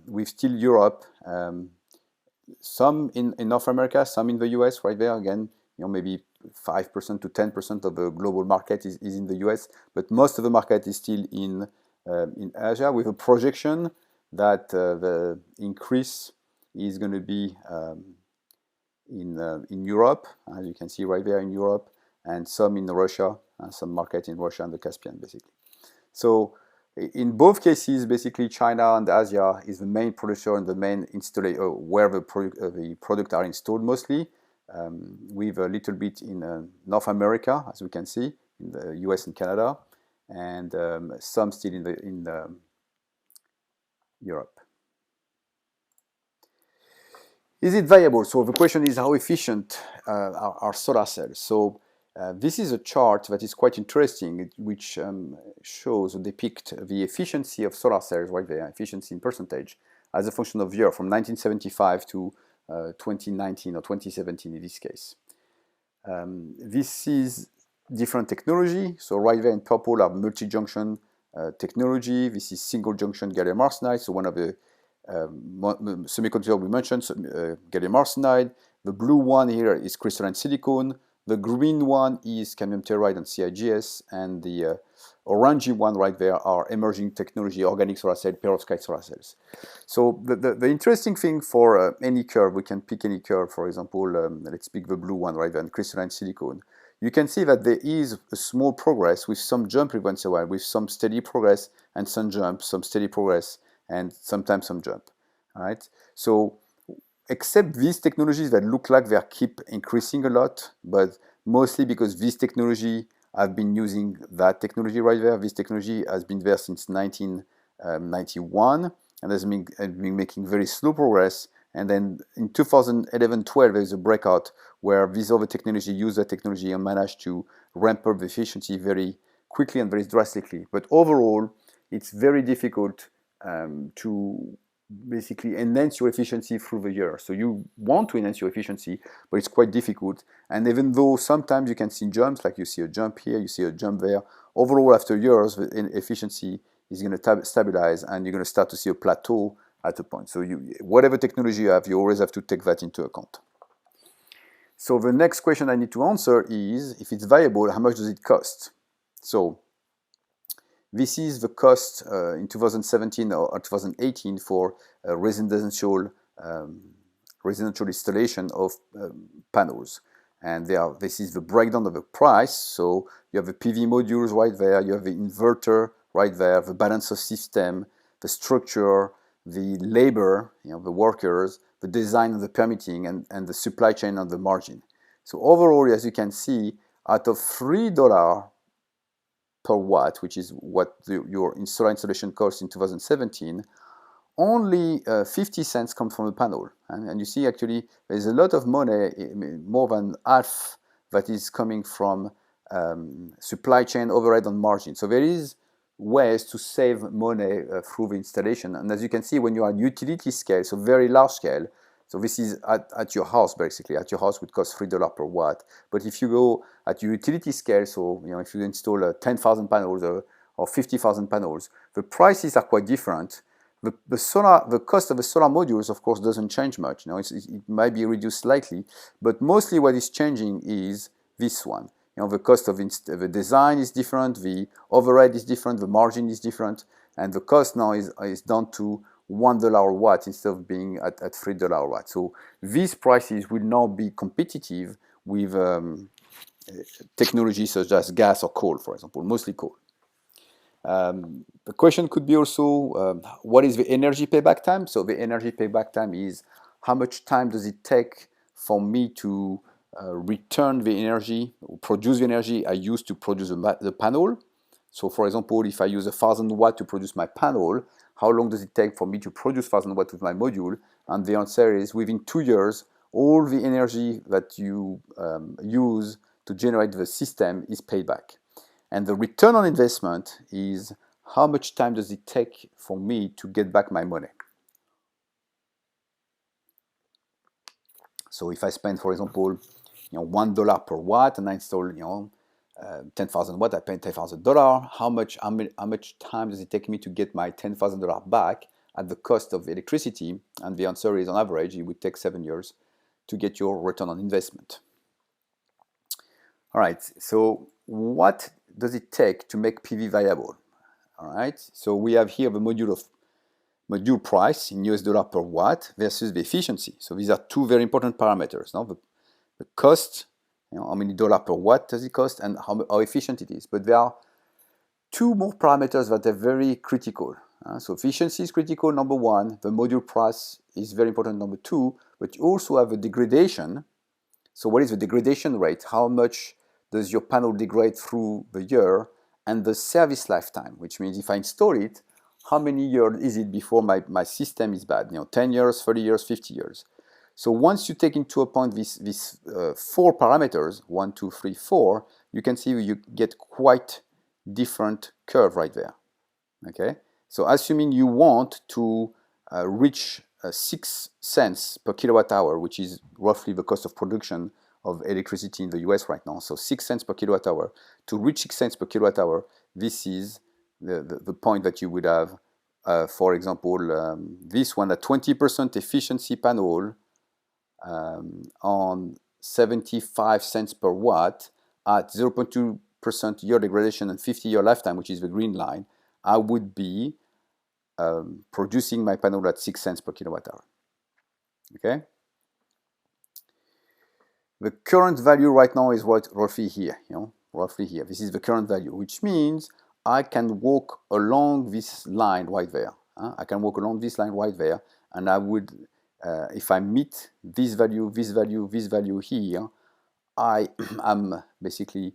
with still Europe some in North America, some in the US, right there again, maybe 5% to 10% of the global market is in the US, but most of the market is still in Asia, with a projection that the increase is going to be in Europe, as you can see right there in Europe, and some in Russia, some market in Russia and the Caspian, basically. So in both cases, basically China and Asia is the main producer and the main installer where the product are installed mostly, with a little bit in North America, as we can see, in the US and Canada, and some still in Europe. Is it viable? So the question is, how efficient are solar cells? So this is a chart that is quite interesting, which shows or depicts the efficiency of solar cells right there, efficiency in percentage, as a function of year from 1975 to 2019 or 2017 in this case. This is different technology. So right there in purple are multi-junction technology. This is single junction gallium arsenide, so one of the semiconductor we mentioned, gallium arsenide. The blue one here is crystalline silicon. The green one is cadmium telluride and CIGS, and the orangey one right there are emerging technology, organic solar cell, perovskite solar cells. So the interesting thing for any curve, we can pick any curve, for example, let's pick the blue one right there, crystalline silicon. You can see that there is a small progress with some jump every once in a while, with some steady progress and some jump, some steady progress, and sometimes some jump. All right. So except these technologies that look like they keep increasing a lot, but mostly because this technology have been using that technology right there. This technology has been there since 1991 and has been making very slow progress. And then in 2011-12, there is a breakout where this other technology used that technology and managed to ramp up the efficiency very quickly and very drastically. But overall, it's very difficult to basically enhance your efficiency through the year. So you want to enhance your efficiency, but it's quite difficult. And even though sometimes you can see jumps, like you see a jump here, you see a jump there, overall after years, the efficiency is going to stabilize and you're going to start to see a plateau at a point. So whatever technology you have, you always have to take that into account. So the next question I need to answer is, if it's viable, how much does it cost? So this is the cost in 2017 or 2018 for residential installation of panels. And this is the breakdown of the price. So you have the PV modules right there, you have the inverter right there, the balance of system, the structure, the labor, the workers, the design and the permitting, and the supply chain and the margin. So overall, as you can see, out of $3 per watt, which is what your solar installation cost in 2017, only 50 cents come from the panel. And you see, actually, there's a lot of money, more than half, that is coming from supply chain overhead on margin. So there is ways to save money through the installation. And as you can see, when you are at utility scale, so very large scale, so this is at your house, basically. At your house would cost $3 per watt. But if you go at your utility scale, so if you install 10,000 panels or 50,000 panels, the prices are quite different. The cost of the solar modules, of course, doesn't change much. It might be reduced slightly, but mostly what is changing is this one. The cost of the design is different, the overhead is different, the margin is different, and the cost now is down to $1 a watt instead of being at $3 a watt. So these prices will now be competitive with technologies such as gas or coal, for example, mostly coal. The question could be also, what is the energy payback time? So the energy payback time is how much time does it take for me to return the energy, produce the energy I used to produce the panel. So for example, if I use 1,000 watts to produce my panel, how long does it take for me to produce 1,000 watts with my module? And the answer is within 2 years, all the energy that you use to generate the system is paid back. And the return on investment is how much time does it take for me to get back my money. So if I spend, for example, $1 per watt and I install 10,000 watts, I pay $10,000. How much time does it take me to get my $10,000 back at the cost of electricity, and the answer is on average it would take 7 years to get your return on investment. All right, so what does it take to make PV viable? All right, so we have here the module price in US dollar per watt versus the efficiency. So these are two very important parameters. Now the cost, how many dollar per watt does it cost, and how efficient it is. But there are two more parameters that are very critical. So efficiency is critical, number one. The module price is very important, number two. But you also have a degradation. So what is the degradation rate? How much does your panel degrade through the year? And the service lifetime, which means if I install it, how many years is it before my system is bad? 10 years, 30 years, 50 years. So once you take into account these 4 parameters, 1, 2, 3, 4, you can see you get quite different curve right there. Okay, so assuming you want to reach 6 cents per kilowatt hour, which is roughly the cost of production of electricity in the US right now, so 6 cents per kilowatt hour, to reach 6 cents per kilowatt hour, this is the point that you would have. For example, this one, a 20% efficiency panel on 75 cents per watt at 0.2% year degradation and 50-year lifetime, which is the green line, I would be producing my panel at 6 cents per kilowatt hour. Okay? The current value right now is roughly here, roughly here. This is the current value, which means I can walk along this line right there. I can walk along this line right there, and I would, if I meet this value, this value, this value here, I am basically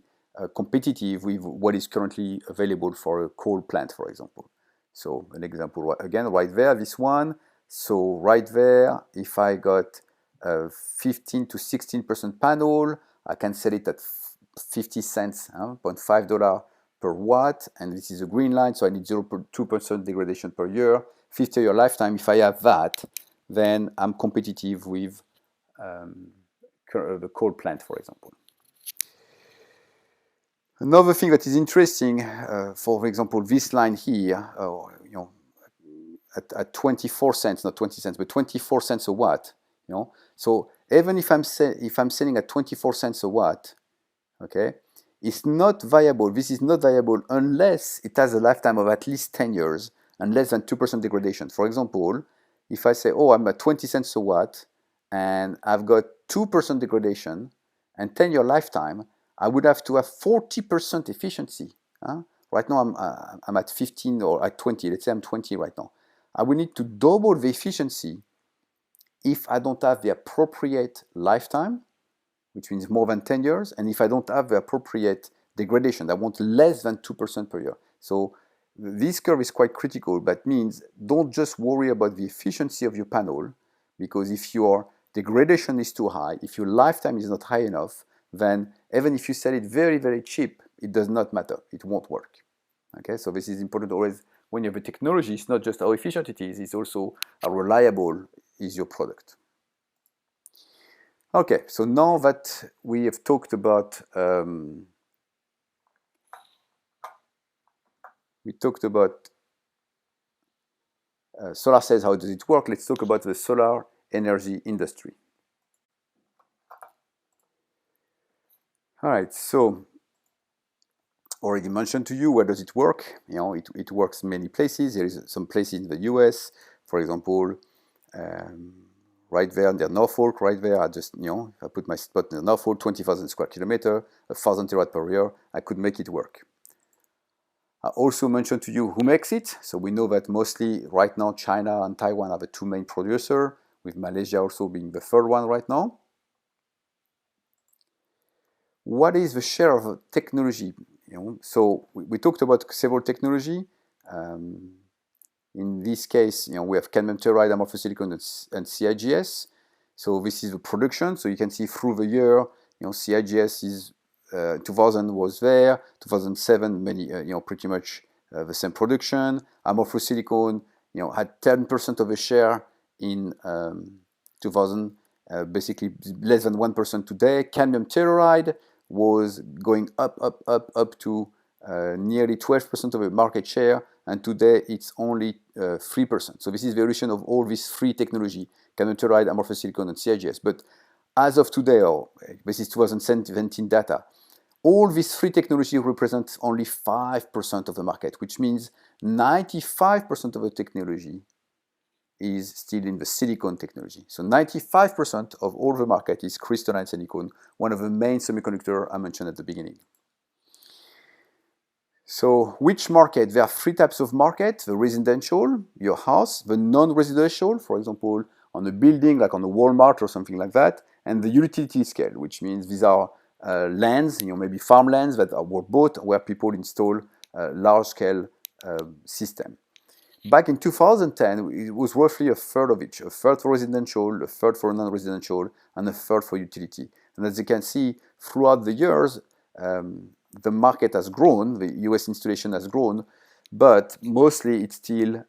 competitive with what is currently available for a coal plant, for example. So an example again, right there, this one. So right there, if I got 15 to 16% panel, I can sell it at 50 cents, $0.5 per watt, and this is a green line, so I need 0.2% degradation per year, 50-year lifetime. If I have that, then I'm competitive with the coal plant, for example. Another thing that is interesting, for example, this line here, at 24 cents, not 20 cents, but 24 cents a watt, So even if I'm selling at 24 cents a watt, okay, it's not viable. This is not viable unless it has a lifetime of at least 10 years and less than 2% degradation. For example, if I say, oh, I'm at 20 cents a watt and I've got 2% degradation and 10-year lifetime, I would have to have 40% efficiency. Right now I'm at 15 or at 20. Let's say I'm 20 right now. I would need to double the efficiency if I don't have the appropriate lifetime, which means more than 10 years, and if I don't have the appropriate degradation, I want less than 2% per year. So this curve is quite critical. That means don't just worry about the efficiency of your panel, because if your degradation is too high, if your lifetime is not high enough, then even if you sell it very, very cheap, it does not matter. It won't work. Okay, so this is important always when you have a technology. It's not just how efficient it is, it's also how reliable is your product. Okay, so now that we have talked about solar cells, how does it work? Let's talk about the solar energy industry. All right, so already mentioned to you, where does it work? It works many places. There is some places in the US, for example, right there near Norfolk, right there. I just, I put my spot in Norfolk, 20,000 square kilometer, 1,000 terawatt per year. I could make it work. I also mentioned to you who makes it. So we know that mostly right now China and Taiwan are the two main producers, with Malaysia also being the third one right now. What is the share of technology? So we talked about several technology. In this case, we have cadmium telluride, amorphous silicon, and CIGS. So this is the production. So you can see through the year, CIGS is 2000 was there, 2007 many, pretty much the same production. Amorphous silicon, had 10% of a share in 2000, basically less than 1% today. Cadmium telluride was going up to nearly 12% of the market share. and today it's only 3%. So this is the evolution of all this free technology, cannot-telluride, amorphous silicon, and CIGS. But as of today, or this is 2017 data, all this free technology represents only 5% of the market, which means 95% of the technology is still in the silicon technology. So 95% of all the market is crystalline silicon, one of the main semiconductors I mentioned at the beginning. So which market? There are three types of market: the residential, your house; the non-residential, for example, on a building, like on a Walmart or something like that; and the utility scale, which means these are lands, maybe farmlands that were bought where people install large-scale system. Back in 2010, it was roughly a third of each: a third for residential, a third for non-residential, and a third for utility. And as you can see, throughout the years, the market has grown, the US installation has grown, but mostly it's still,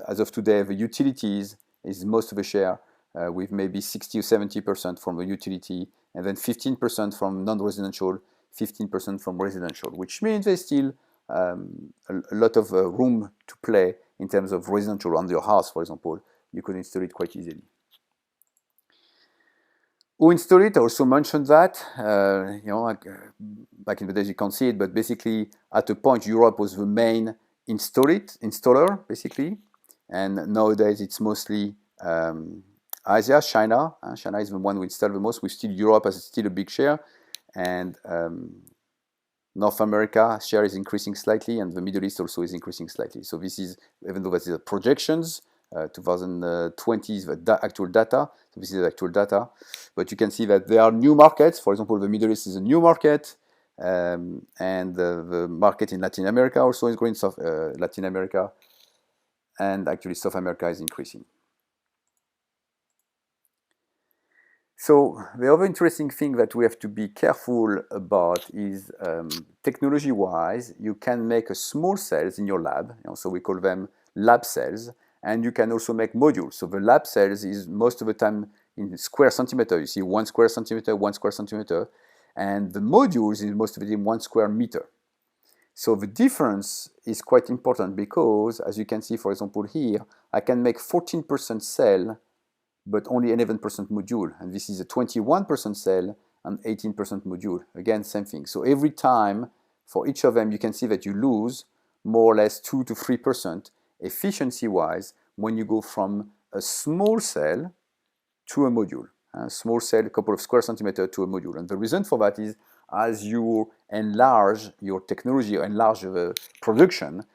as of today, the utilities is most of the share, with maybe 60 or 70% from the utility, and then 15% from non-residential, 15% from residential, which means there's still a lot of room to play in terms of residential. On your house, for example, you could install it quite easily. Who installed it? I also mentioned that. Back in the days you can't see it, but basically at a point Europe was the main installer, basically, and nowadays it's mostly Asia, China. China is the one who installed the most. We still Europe has still a big share, and North America share is increasing slightly, and the Middle East also is increasing slightly. So this is, even though this is projections, 2020 is the actual data. So this is the actual data, but you can see that there are new markets. For example, the Middle East is a new market, and the market in Latin America also is growing. Latin America, and actually South America is increasing. So the other interesting thing that we have to be careful about is technology-wise, you can make a small cells in your lab, so we call them lab cells, and you can also make modules. So the lab cells is most of the time in square centimeter. You see 1 square centimeter, 1 square centimeter, and the modules is most of it in 1 square meter. So the difference is quite important because, as you can see, for example, here, I can make 14% cell but only 11% module, and this is a 21% cell and 18% module. Again, same thing. So every time for each of them, you can see that you lose more or less 2 to 3% efficiency-wise when you go from a small cell to a module. A small cell, a couple of square centimeters, to a module. And the reason for that is, as you enlarge your technology, or enlarge the production,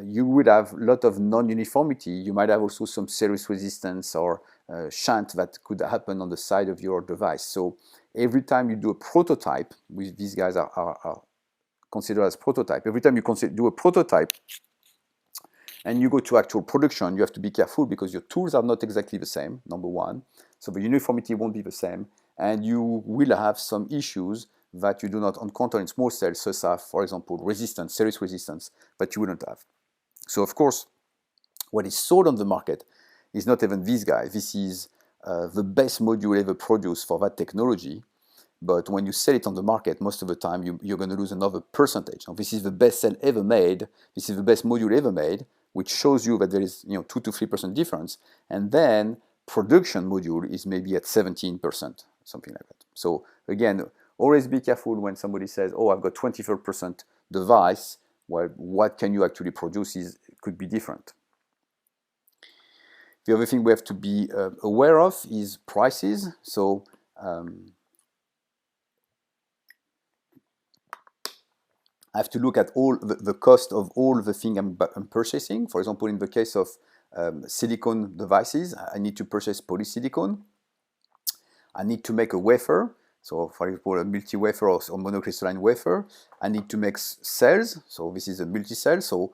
you would have a lot of non-uniformity. You might have also some series resistance or shunt that could happen on the side of your device. So every time you do a prototype, these guys are considered as prototype. Every time you do a prototype and you go to actual production, you have to be careful because your tools are not exactly the same, number one. So the uniformity won't be the same, and you will have some issues that you do not encounter in small cells, such as, for example, resistance, series resistance, that you wouldn't have. So of course, what is sold on the market is not even this guy. This is the best module ever produced for that technology. But when you sell it on the market, most of the time you're going to lose another percentage. Now, this is the best cell ever made. This is the best module ever made, which shows you that there is 2 to 3% difference. And then production module is maybe at 17%, something like that. So again, always be careful when somebody says, "Oh, I've got 24% device." Well, what can you actually produce could be different. The other thing we have to be aware of is prices. So I have to look at all the cost of all the thing I'm purchasing. For example, in the case of silicon devices, I need to purchase polysilicon. I need to make a wafer. So for example, a multi-wafer or monocrystalline wafer. I need to make cells. So this is a multi-cell. So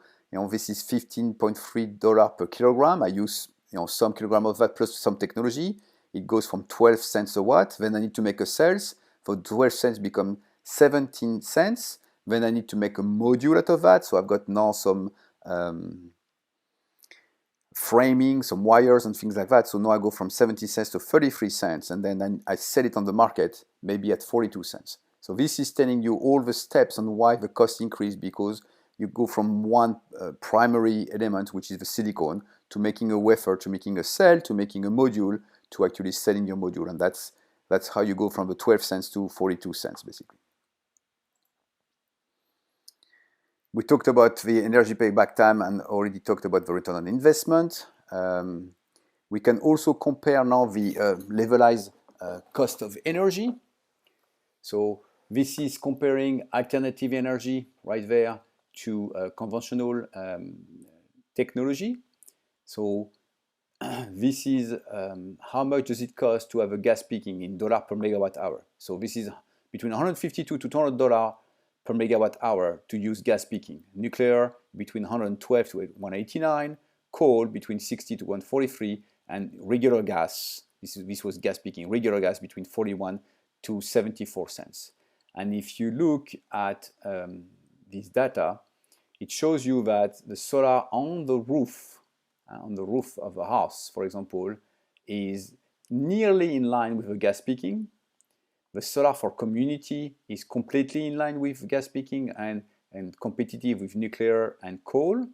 this is $15.3 per kilogram. I use some kilogram of that plus some technology. It goes from 12 cents a watt. Then I need to make a cells. For 12 cents become 17 cents. Then I need to make a module out of that. So I've got now some framing, some wires and things like that. So now I go from 70 cents to 33 cents, and then I sell it on the market maybe at 42 cents. So this is telling you all the steps on why the cost increased, because you go from one primary element, which is the silicon, to making a wafer, to making a cell, to making a module, to actually selling your module. And that's how you go from the 12 cents to 42 cents, basically. We talked about the energy payback time and already talked about the return on investment. We can also compare now the levelized cost of energy. So this is comparing alternative energy right there to conventional technology. So this is how much does it cost to have a gas peaking in dollar per megawatt hour. So this is between $152 to $200 per megawatt hour to use gas peaking. Nuclear between 112 to 189, coal between 60 to 143, and regular gas, this was gas peaking, regular gas between 41 to 74 cents. And if you look at this data, it shows you that the solar on the roof of a house, for example, is nearly in line with the gas peaking. The solar for community is completely in line with gas peaking and competitive with nuclear and coal.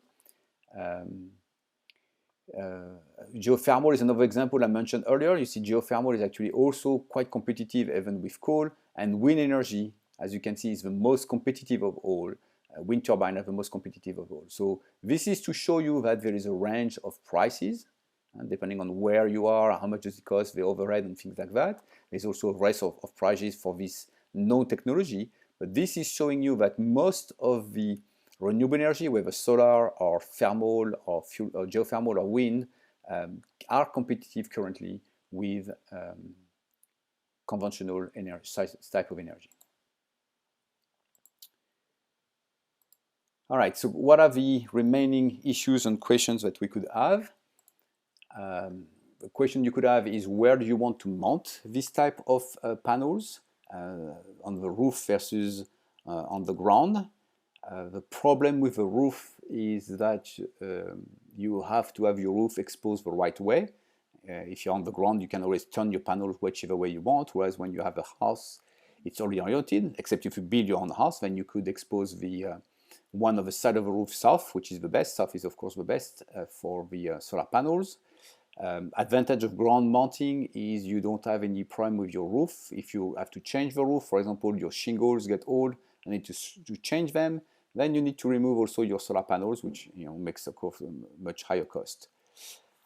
Geothermal is another example I mentioned earlier. You see, geothermal is actually also quite competitive even with coal, and wind energy, as you can see, is the most competitive of all. Wind turbine are the most competitive of all. So this is to show you that there is a range of prices, and depending on where you are, how much does it cost, the overhead and things like that. There's also a range of prices for this known technology, but this is showing you that most of the renewable energy, whether solar or thermal or fuel or geothermal or wind, are competitive currently with conventional energy type of energy. All right, so what are the remaining issues and questions that we could have? The question you could have is, where do you want to mount this type of panels, on the roof versus on the ground? The problem with the roof is that you have to have your roof exposed the right way. If you're on the ground, you can always turn your panels whichever way you want, whereas when you have a house, it's already oriented, except if you build your own house, then you could expose the one of the side of the roof south, which is the best. South is, of course, the best for the solar panels. Advantage of ground mounting is you don't have any problem with your roof. If you have to change the roof, for example, your shingles get old, you need to change them, then you need to remove also your solar panels, which makes, of course, a much higher cost.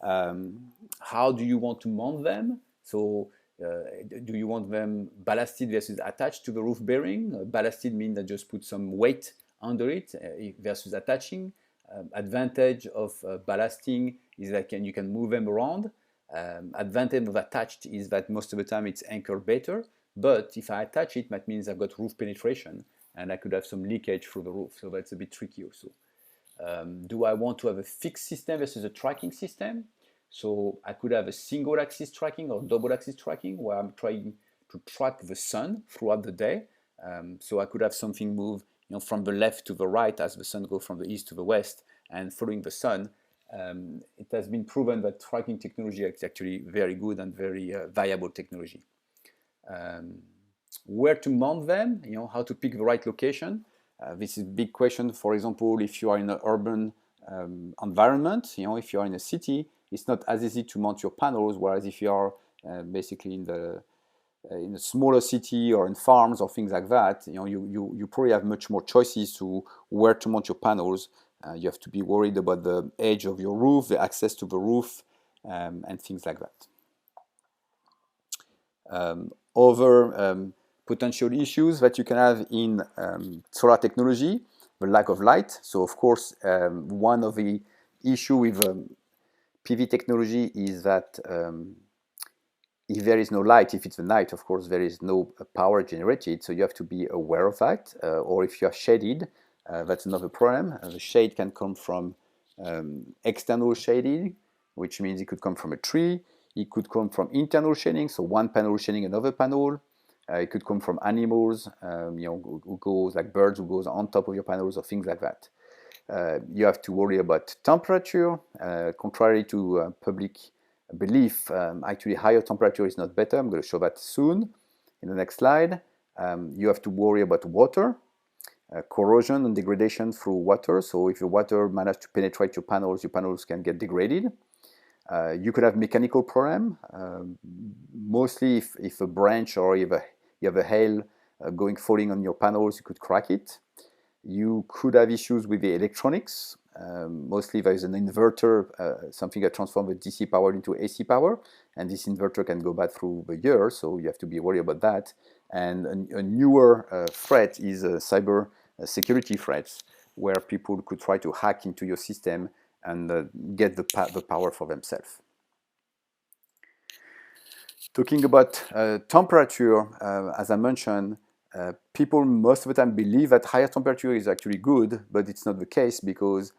How do you want to mount them? So do you want them ballasted versus attached to the roof bearing? Ballasted means that just put some weight under it versus attaching. Advantage of ballasting is that you can move them around. Advantage of attached is that most of the time it's anchored better, but if I attach it, that means I've got roof penetration and I could have some leakage through the roof, so that's a bit tricky also. Do I want to have a fixed system versus a tracking system? So I could have a single axis tracking or double axis tracking where I'm trying to track the sun throughout the day. So I could have something move from the left to the right as the sun goes from the east to the west and following the sun. It has been proven that tracking technology is actually very good and very viable technology. Where to mount them, how to pick the right location. This is a big question. For example, if you are in an urban environment, if you are in a city, it's not as easy to mount your panels, whereas if you are basically in a smaller city or in farms or things like that, you probably have much more choices to where to mount your panels. You have to be worried about the edge of your roof, the access to the roof, and things like that. Other potential issues that you can have in solar technology, the lack of light. So of course, one of the issue with PV technology is that if there is no light, if it's the night, of course, there is no power generated, so you have to be aware of that. Or if you are shaded, that's another problem. The shade can come from external shading, which means it could come from a tree. It could come from internal shading, so one panel shading another panel. It could come from animals, who goes like birds who goes on top of your panels or things like that. You have to worry about temperature. Contrary to public belief, actually higher temperature is not better. I'm going to show that soon in the next slide. You have to worry about water. corrosion and degradation through water. So if the water manages to penetrate your panels can get degraded. You could have mechanical problem, mostly if a branch or you have a hail falling on your panels, you could crack it. You could have issues with the electronics. Mostly there is an inverter, something that transforms the DC power into AC power, and this inverter can go bad through the year, so you have to be worried about that. And a newer threat is cyber security threats, where people could try to hack into your system and get the power for themselves. Talking about temperature, as I mentioned, people most of the time believe that higher temperature is actually good, but it's not the case because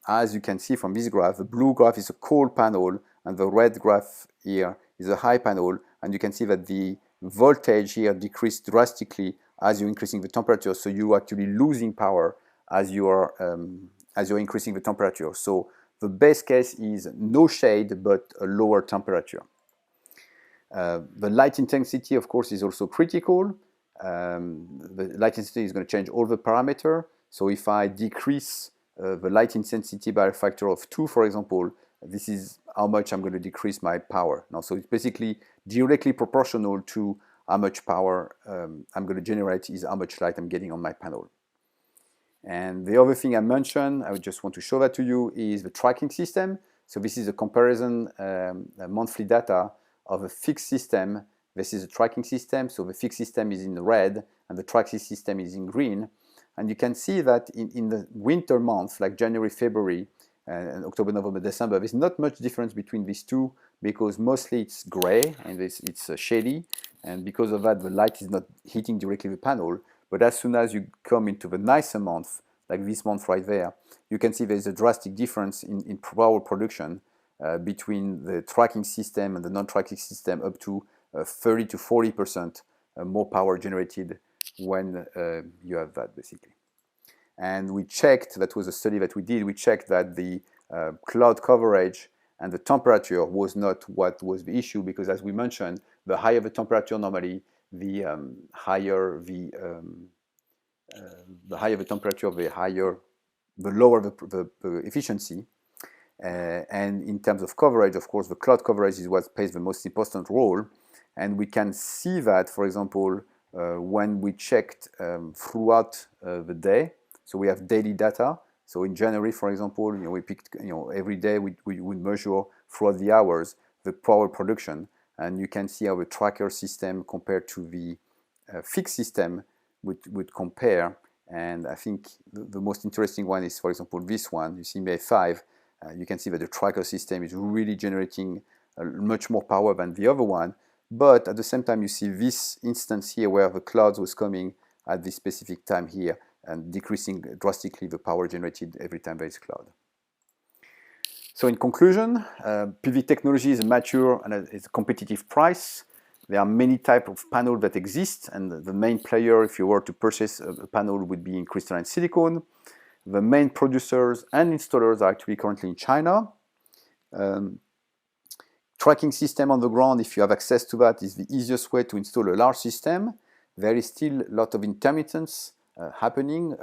as you can see from this graph, the blue graph is a cold panel and the red graph here is a high panel, and you can see that the voltage here decreased drastically as you're increasing the temperature, so you're actually losing power as you're increasing the temperature. So the best case is no shade but a lower temperature. The light intensity, of course, is also critical. The light intensity is going to change all the parameters. So if I decrease the light intensity by a factor of 2, for example, this is how much I'm going to decrease my power. Now, so it's basically directly proportional to how much power I'm going to generate is how much light I'm getting on my panel. And the other thing I mentioned, I would just want to show that to you, is the tracking system. So this is a comparison monthly data of a fixed system. This is a tracking system, so the fixed system is in red and the tracking system is in green. And you can see that in the winter months, like January, February, and October, November, December, there's not much difference between these two because mostly it's gray and it's shady, and because of that the light is not hitting directly the panel. But as soon as you come into the nicer month, like this month right there, you can see there's a drastic difference in power production between the tracking system and the non-tracking system, up to 30 to 40% more power generated when you have that, basically. And we checked, that was a study that we did, we checked that the cloud coverage and the temperature was not what was the issue, because as we mentioned, the higher the temperature normally, the higher the temperature, the lower the efficiency. And in terms of coverage, of course, the cloud coverage is what plays the most important role. And we can see that, for example, when we checked throughout the day. So we have daily data. So in January, for example, we picked, every day we measure throughout the hours the power production, and you can see how the tracker system compared to the fixed system would compare. And I think the most interesting one is, for example, this one. You see May 5. You can see that the tracker system is really generating much more power than the other one. But at the same time, you see this instance here where the clouds was coming at this specific time here and decreasing drastically the power generated every time there is cloud. So in conclusion, PV technology is mature and it's a competitive price. There are many types of panels that exist, and the main player, if you were to purchase a panel, would be in crystalline silicon. The main producers and installers are actually currently in China. Tracking system on the ground, if you have access to that, is the easiest way to install a large system. There is still a lot of intermittence happening.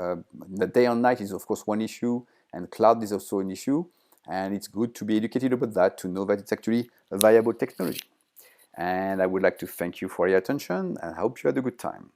The day and night is of course one issue, and cloud is also an issue. And it's good to be educated about that, to know that it's actually a viable technology. And I would like to thank you for your attention, and I hope you had a good time.